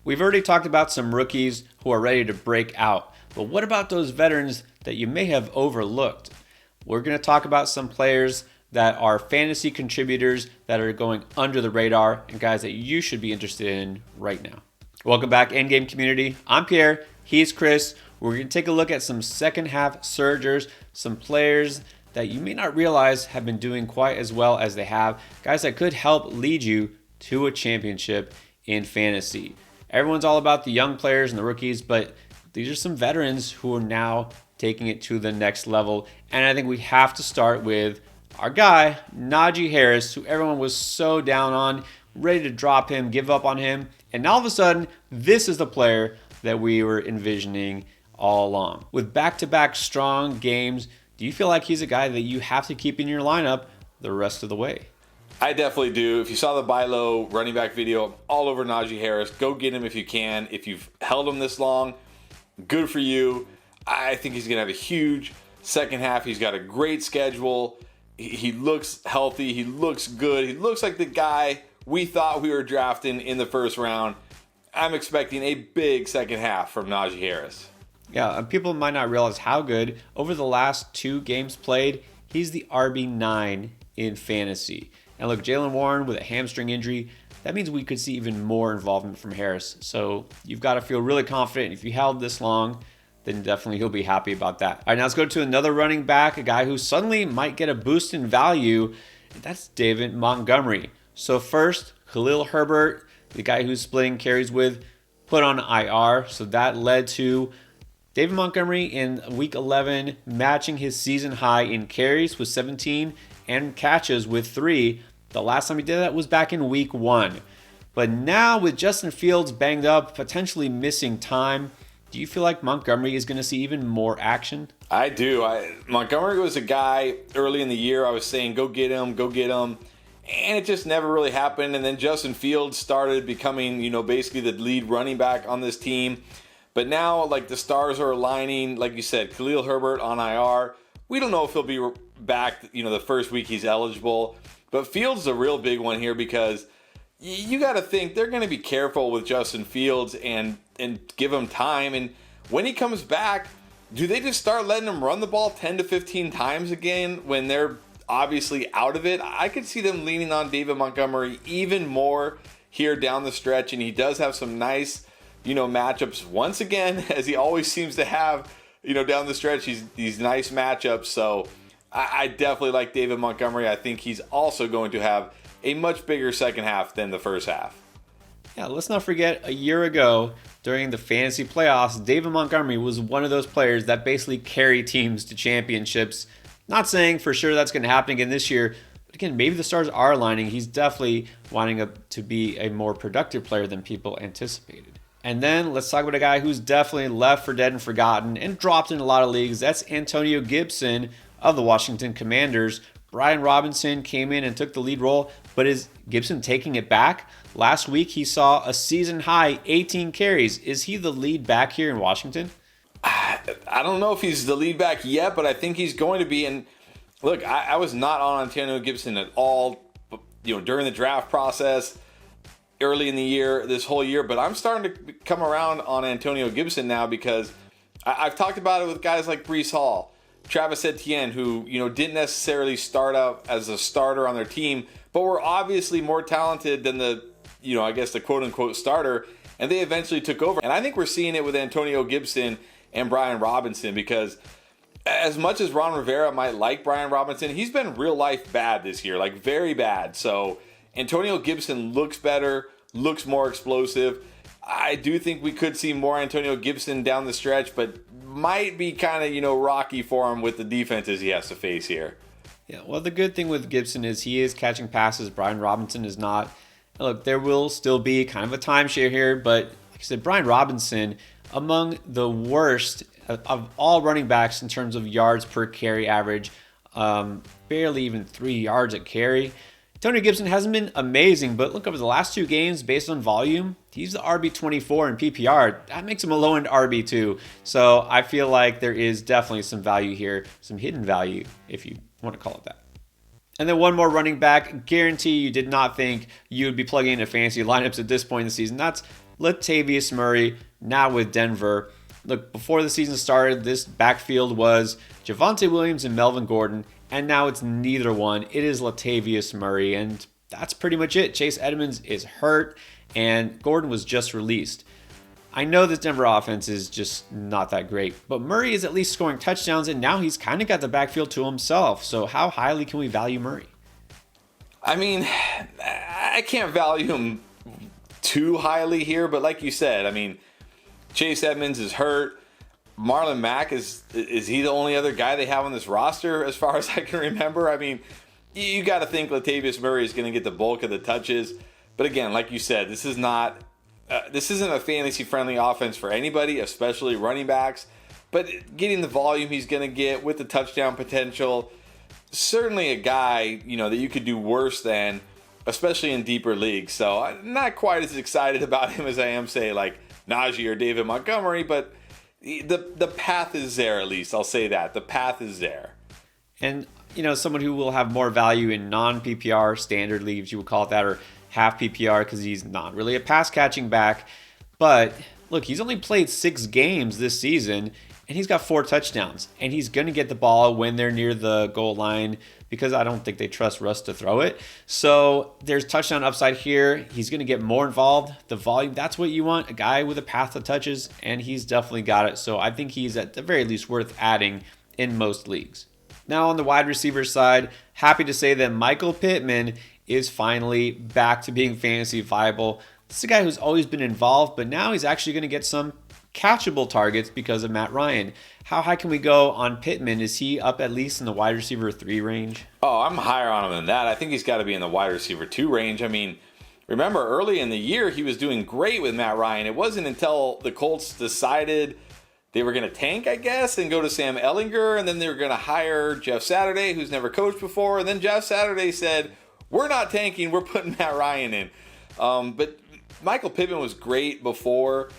We've already talked about some rookies who are ready to break out, but what about those veterans that you may have overlooked? We're going to talk about some players that are fantasy contributors that are going under the radar and guys that you should be interested in right now. Welcome back, Endgame community. I'm Pierre. He's Chris. We're going to take a look at some second half surgers, some players that you may not realize have been doing quite as well as they have, guys that could help lead you to a championship in fantasy. Everyone's all about the young players and the rookies, but these are some veterans who are now taking it to the next level. And I think we have to start with our guy, Najee Harris, who everyone was so down on, ready to drop him, give up on him. And all of a sudden, this is the player that we were envisioning all along. With back-to-back strong games, do you feel like he's a guy that you have to keep in your lineup the rest of the way? I definitely do. If you saw the buy low running back video, I'm all over Najee Harris. Go get him if you can. If you've held him this long, good for you. I think he's going to have a huge second half. He's got a great schedule. He looks healthy. He looks good. He looks like the guy we thought we were drafting in the first round. I'm expecting a big second half from Najee Harris. Yeah, and people might not realize how good. Over the last 2 games played, he's the RB9 in fantasy. And look, Jaylen Warren with a hamstring injury, that means we could see even more involvement from Harris. So you've got to feel really confident. If you held this long, then definitely he'll be happy about that. All right, now let's go to another running back, a guy who suddenly might get a boost in value. And that's David Montgomery. So first, Khalil Herbert, the guy who's splitting carries with, put on IR. So that led to David Montgomery in week 11 matching his season high in carries with 17 and catches with 3. The last time he did that was back in week 1. But now with Justin Fields banged up, potentially missing time, do you feel like Montgomery is going to see even more action? I do. Montgomery was a guy early in the year I was saying, go get him, go get him. And it just never really happened. And then Justin Fields started becoming, basically the lead running back on this team. But now, the stars are aligning. Like you said, Khalil Herbert on IR. We don't know if he'll be back, the first week he's eligible. But Fields is a real big one here because you got to think they're going to be careful with Justin Fields and give him time. And when he comes back, do they just start letting him run the ball 10 to 15 times again when they're obviously out of it? I could see them leaning on David Montgomery even more here down the stretch. And he does have some nice, matchups once again, as he always seems to have, down the stretch, these nice matchups. So I definitely like David Montgomery. I think he's also going to have a much bigger second half than the first half. Yeah, let's not forget a year ago during the fantasy playoffs, David Montgomery was one of those players that basically carry teams to championships. Not saying for sure that's going to happen again this year, but again, maybe the stars are aligning. He's definitely winding up to be a more productive player than people anticipated. And then let's talk about a guy who's definitely left for dead and forgotten and dropped in a lot of leagues. That's Antonio Gibson of the Washington Commanders. Brian Robinson came in and took the lead role, but is Gibson taking it back? Last week, he saw a season-high 18 carries. Is he the lead back here in Washington? I don't know if he's the lead back yet, but I think he's going to be. And look, I was not on Antonio Gibson at all, during the draft process, early in the year, this whole year. But I'm starting to come around on Antonio Gibson now because I've talked about it with guys like Breece Hall, Travis Etienne, who, didn't necessarily start out as a starter on their team, but were obviously more talented than the quote-unquote starter, and they eventually took over. And I think we're seeing it with Antonio Gibson and Brian Robinson because as much as Ron Rivera might like Brian Robinson, he's been real life bad this year, very bad. So Antonio Gibson looks better, looks more explosive. I do think we could see more Antonio Gibson down the stretch, but might be kind of, rocky for him with the defenses he has to face here. Yeah, well, the good thing with Gibson is he is catching passes. Brian Robinson is not. Look, there will still be kind of a timeshare here, but like I said, Brian Robinson, among the worst of all running backs in terms of yards per carry average, barely even 3 yards a carry. Antonio Gibson hasn't been amazing, but look, over the last 2 games, based on volume, he's the RB24 in PPR. That makes him a low-end RB2. So I feel like there is definitely some value here, some hidden value, if you want to call it that. And then one more running back, guarantee you did not think you would be plugging into fantasy lineups at this point in the season. That's Latavius Murray, now with Denver. Look, before the season started, this backfield was Javonte Williams and Melvin Gordon, and now it's neither one. It is Latavius Murray, and that's pretty much it. Chase Edmonds is hurt, and Gordon was just released. I know this Denver offense is just not that great, but Murray is at least scoring touchdowns, and now he's kind of got the backfield to himself. So how highly can we value Murray? I mean, I can't value him too highly here, but like you said, I mean, Chase Edmonds is hurt. Marlon Mack, is he the only other guy they have on this roster as far as I can remember? I mean, you got to think Latavius Murray is going to get the bulk of the touches. But again, like you said, this isn't a fantasy-friendly offense for anybody, especially running backs. But getting the volume he's going to get with the touchdown potential, certainly a guy, that you could do worse than, especially in deeper leagues. So I'm not quite as excited about him as I am, say, like Najee or David Montgomery, but the path is there, at least. I'll say that. The path is there. And, someone who will have more value in non-PPR standard leagues, you would call it that, or half PPR, because he's not really a pass-catching back. But, look, he's only played 6 games this season, and he's got 4 touchdowns. And he's going to get the ball when they're near the goal line, because I don't think they trust Russ to throw it. So there's touchdown upside here. He's going to get more involved. The volume, that's what you want, a guy with a path to touches, and he's definitely got it. So I think he's at the very least worth adding in most leagues. Now on the wide receiver side, happy to say that Michael Pittman is finally back to being fantasy viable. This is a guy who's always been involved, but now he's actually going to get some catchable targets because of Matt Ryan. How high can we go on Pittman? Is he up at least in the wide receiver 3 range? Oh, I'm higher on him than that. I think he's got to be in the wide receiver 2 range. I mean, remember early in the year, he was doing great with Matt Ryan. It wasn't until the Colts decided they were going to tank, I guess, and go to Sam Ehlinger, and then they were going to hire Jeff Saturday, who's never coached before, and then Jeff Saturday said, we're not tanking, we're putting Matt Ryan in. But Michael Pittman was great before,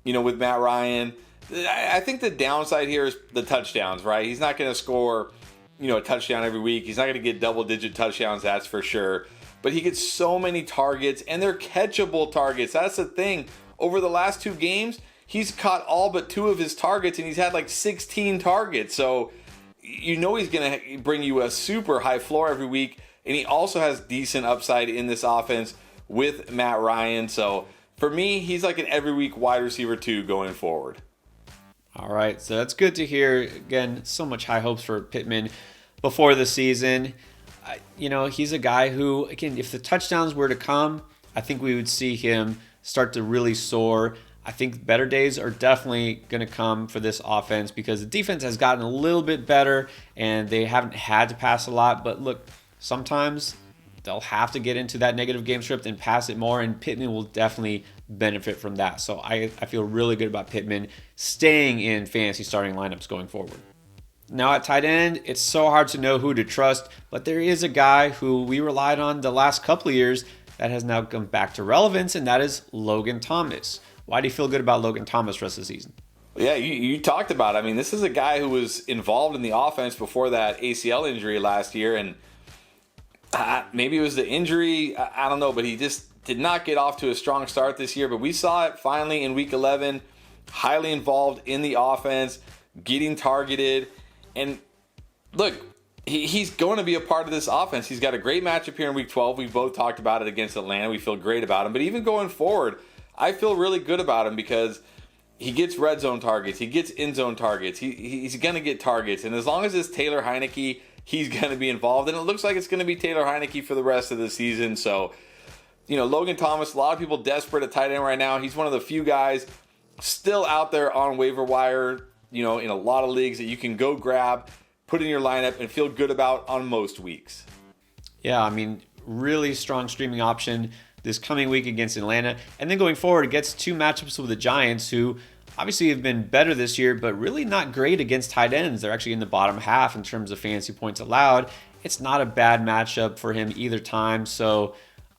with Matt Ryan. I think the downside here is the touchdowns, right? He's not going to score, a touchdown every week. He's not going to get double-digit touchdowns, that's for sure. But he gets so many targets, and they're catchable targets. That's the thing. Over the last 2 games, he's caught all but 2 of his targets, and he's had like 16 targets. So he's going to bring you a super high floor every week. And he also has decent upside in this offense with Matt Ryan. So for me, he's like an every week wide receiver 2 going forward. All right, so that's good to hear. Again, so much high hopes for Pittman before the season. He's a guy who, again, if the touchdowns were to come, I think we would see him start to really soar. I think better days are definitely going to come for this offense because the defense has gotten a little bit better and they haven't had to pass a lot. But look, sometimes they'll have to get into that negative game script and pass it more, and Pittman will definitely benefit from that. So I feel really good about Pittman staying in fantasy starting lineups going forward. Now at tight end, it's so hard to know who to trust, but there is a guy who we relied on the last couple of years that has now come back to relevance, and that is Logan Thomas. Why do you feel good about Logan Thomas the rest of the season? Yeah, you talked about it. I mean, this is a guy who was involved in the offense before that ACL injury last year, and maybe it was the injury, I don't know, but he just did not get off to a strong start this year. But we saw it finally in Week 11, highly involved in the offense, getting targeted. And look, he's going to be a part of this offense. He's got a great matchup here in Week 12. We both talked about it against Atlanta. We feel great about him. But even going forward, I feel really good about him because he gets red zone targets. He gets end zone targets. He's going to get targets. And as long as it's Taylor Heineke, he's going to be involved. And it looks like it's going to be Taylor Heineke for the rest of the season. So, Logan Thomas, a lot of people desperate at tight end right now. He's one of the few guys still out there on waiver wire, in a lot of leagues that you can go grab, put in your lineup, and feel good about on most weeks. Yeah, I mean, really strong streaming option this coming week against Atlanta. And then going forward, it gets 2 matchups with the Giants, who obviously have been better this year, but really not great against tight ends. They're actually in the bottom half in terms of fantasy points allowed. It's not a bad matchup for him either time. So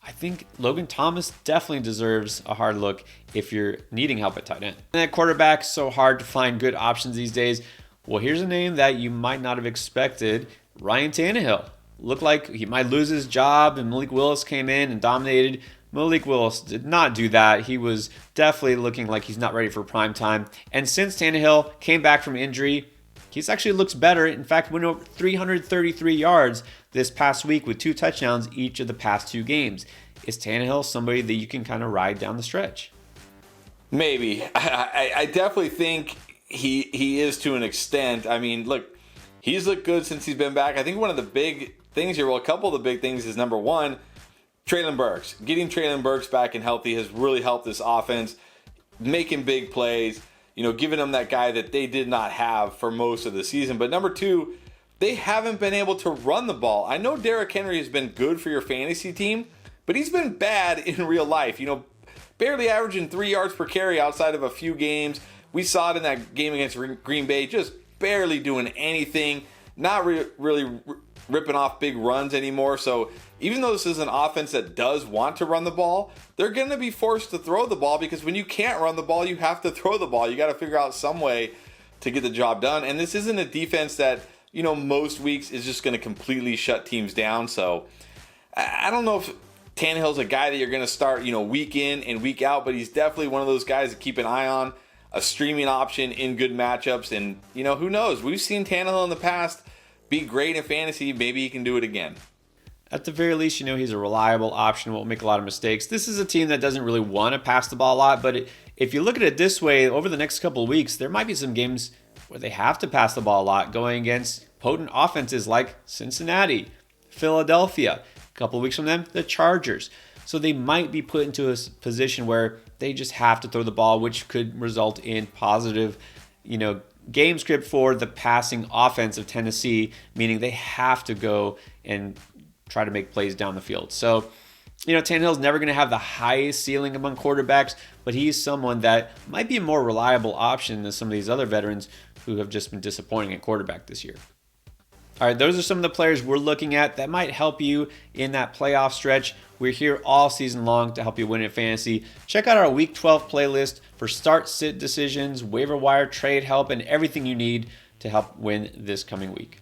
I think Logan Thomas definitely deserves a hard look if you're needing help at tight end. And at quarterback, so hard to find good options these days. Well, here's a name that you might not have expected, Ryan Tannehill. Looked like he might lose his job, and Malik Willis came in and dominated. Malik Willis did not do that. He was definitely looking like he's not ready for prime time. And since Tannehill came back from injury, he's actually looks better. In fact, went over 333 yards this past week with 2 touchdowns each of the past 2 games. Is Tannehill somebody that you can kind of ride down the stretch? Maybe. I definitely think he is to an extent. I mean, look, he's looked good since he's been back. I think one of the big things here, well, a couple of the big things is, number one, Treylon Burks. Getting Treylon Burks back and healthy has really helped this offense, making big plays, giving them that guy that they did not have for most of the season. But number two, they haven't been able to run the ball. I know Derrick Henry has been good for your fantasy team, but he's been bad in real life. Barely averaging 3 yards per carry outside of a few games. We saw it in that game against Green Bay, just barely doing anything, not really ripping off big runs anymore. So even though this is an offense that does want to run the ball, they're going to be forced to throw the ball, because when you can't run the ball, you have to throw the ball. You got to figure out some way to get the job done. And this isn't a defense that, most weeks is just going to completely shut teams down. So I don't know if Tannehill's a guy that you're going to start, week in and week out, but he's definitely one of those guys to keep an eye on, a streaming option in good matchups. And, who knows? We've seen Tannehill in the past be great in fantasy. Maybe he can do it again. At the very least, he's a reliable option, won't make a lot of mistakes. This is a team that doesn't really want to pass the ball a lot, but if you look at it this way, over the next couple of weeks, there might be some games where they have to pass the ball a lot, going against potent offenses like Cincinnati, Philadelphia. A couple of weeks from them, the Chargers. So they might be put into a position where they just have to throw the ball, which could result in positive, game script for the passing offense of Tennessee, meaning they have to go and try to make plays down the field. So, Tannehill's never going to have the highest ceiling among quarterbacks, but he's someone that might be a more reliable option than some of these other veterans who have just been disappointing at quarterback this year. All right, those are some of the players we're looking at that might help you in that playoff stretch. We're here all season long to help you win in fantasy. Check out our Week 12 playlist for start, sit decisions, waiver wire, trade help, and everything you need to help win this coming week.